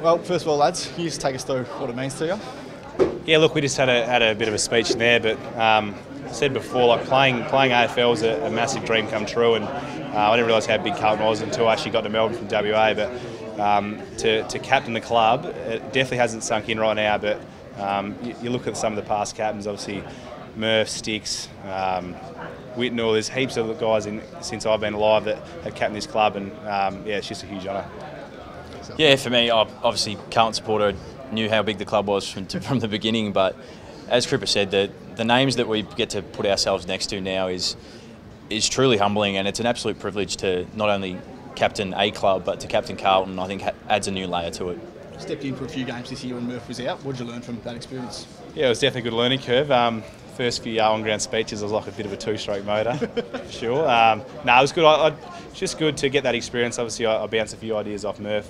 Well, first of all, lads, can you just take us through what it means to you? Yeah, look, we just had a bit of a speech in there, but I said before, like playing AFL is a massive dream come true, and I didn't realise how big Carlton was until I actually got to Melbourne from WA. But to captain the club, it definitely hasn't sunk in right now. But you look at some of the past captains, obviously Murph, Sticks, Whitnall. There's heaps of guys since I've been alive that have captained this club, and yeah, it's just a huge honour. Yeah, for me, obviously Carlton supporter, knew how big the club was from the beginning, but as Cripps said, the names that we get to put ourselves next to now is truly humbling, and it's an absolute privilege to not only captain a club but to captain Carlton. I think adds a new layer to it. Stepped in for a few games this year when Murph was out. What did you learn from that experience? Yeah, it was definitely a good learning curve. First few on-ground speeches, I was like a bit of a two-stroke motor, for sure. No, it was good. It's just good to get that experience. Obviously, I bounced a few ideas off Murph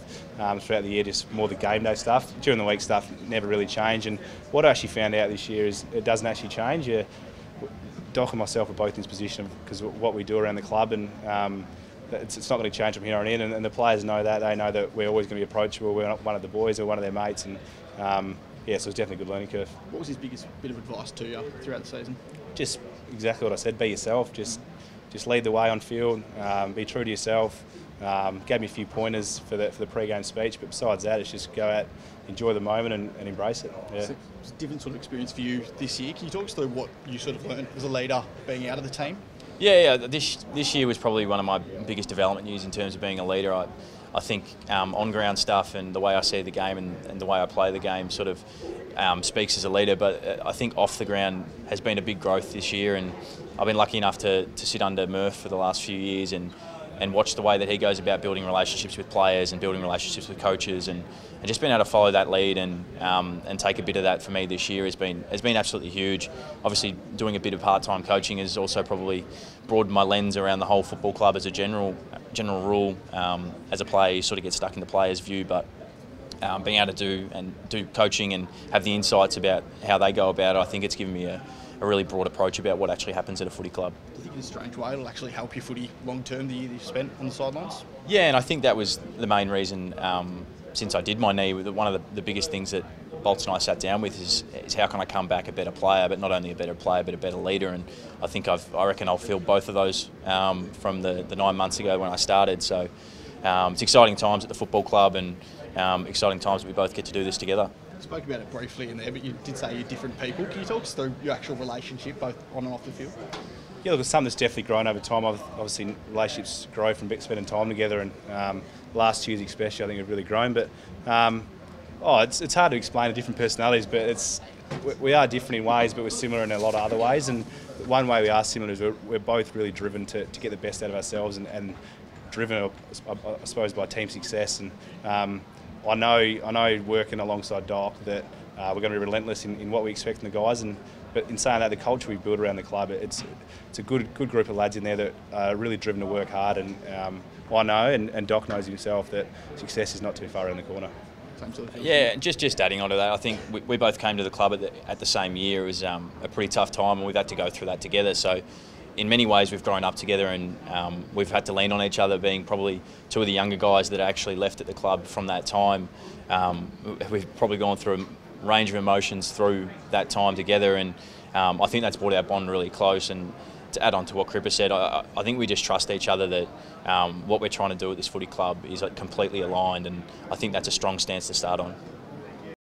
throughout the year, just more the game day stuff. During the week stuff never really changed. And what I actually found out this year is it doesn't actually change. Doc and myself are both in this position because of what we do around the club, and it's not going to change from here on in. And the players know that. They know that we're always going to be approachable. We're not one of the boys or one of their mates. And yeah, so it's definitely a good learning curve. What was his biggest bit of advice to you throughout the season? Just exactly what I said, be yourself. Just lead the way on field, be true to yourself. Gave me a few pointers for the pre-game speech, but besides that, it's just go out, enjoy the moment and embrace it. Yeah. So it's a different sort of experience for you this year. Can you talk us through what you sort of learned as a leader being out of the team? Yeah. This year was probably one of my biggest development years in terms of being a leader. I think on-ground stuff and the way I see the game and the way I play the game sort of speaks as a leader, but I think off the ground has been a big growth this year, and I've been lucky enough to sit under Murph for the last few years and watch the way that he goes about building relationships with players and building relationships with coaches, and just being able to follow that lead and take a bit of that for me this year has been absolutely huge. Obviously, doing a bit of part-time coaching has also probably broadened my lens around the whole football club as a general rule. As a player, you sort of get stuck in the player's view, but being able to do coaching and have the insights about how they go about it, I think it's given me a really broad approach about what actually happens at a footy club. Do you think in a strange way it'll actually help your footy long term, the year that you've spent on the sidelines? Yeah, and I think that was the main reason since I did my knee. One of the biggest things that Bolts and I sat down with is how can I come back a better player, but not only a better player but a better leader, and I think I reckon I'll feel both of those from the 9 months ago when I started. So it's exciting times at the football club, and exciting times that we both get to do this together. You spoke about it briefly in there, but you did say you're different people. Can you talk us through your actual relationship, both on and off the field? Yeah, look, it's something that's definitely grown over time. Obviously, relationships grow from spending time together, and last 2 years especially, I think have really grown. But it's hard to explain the different personalities, but we are different in ways, but we're similar in a lot of other ways. And one way we are similar is we're both really driven to get the best out of ourselves, and driven, I suppose, by team success. And I know working alongside Doc that we're going to be relentless in what we expect from the guys. But in saying that, the culture we build around the club, it's a good group of lads in there that are really driven to work hard. And I know, and Doc knows himself, that success is not too far around the corner. Yeah, just adding on to that, I think we both came to the club at the same year. It was a pretty tough time, and we've had to go through that together. So in many ways we've grown up together, and we've had to lean on each other, being probably two of the younger guys that actually left at the club from that time. We've probably gone through a range of emotions through that time together, and I think that's brought our bond really close. And to add on to what Cripps said, I think we just trust each other that what we're trying to do at this footy club is completely aligned, and I think that's a strong stance to start on.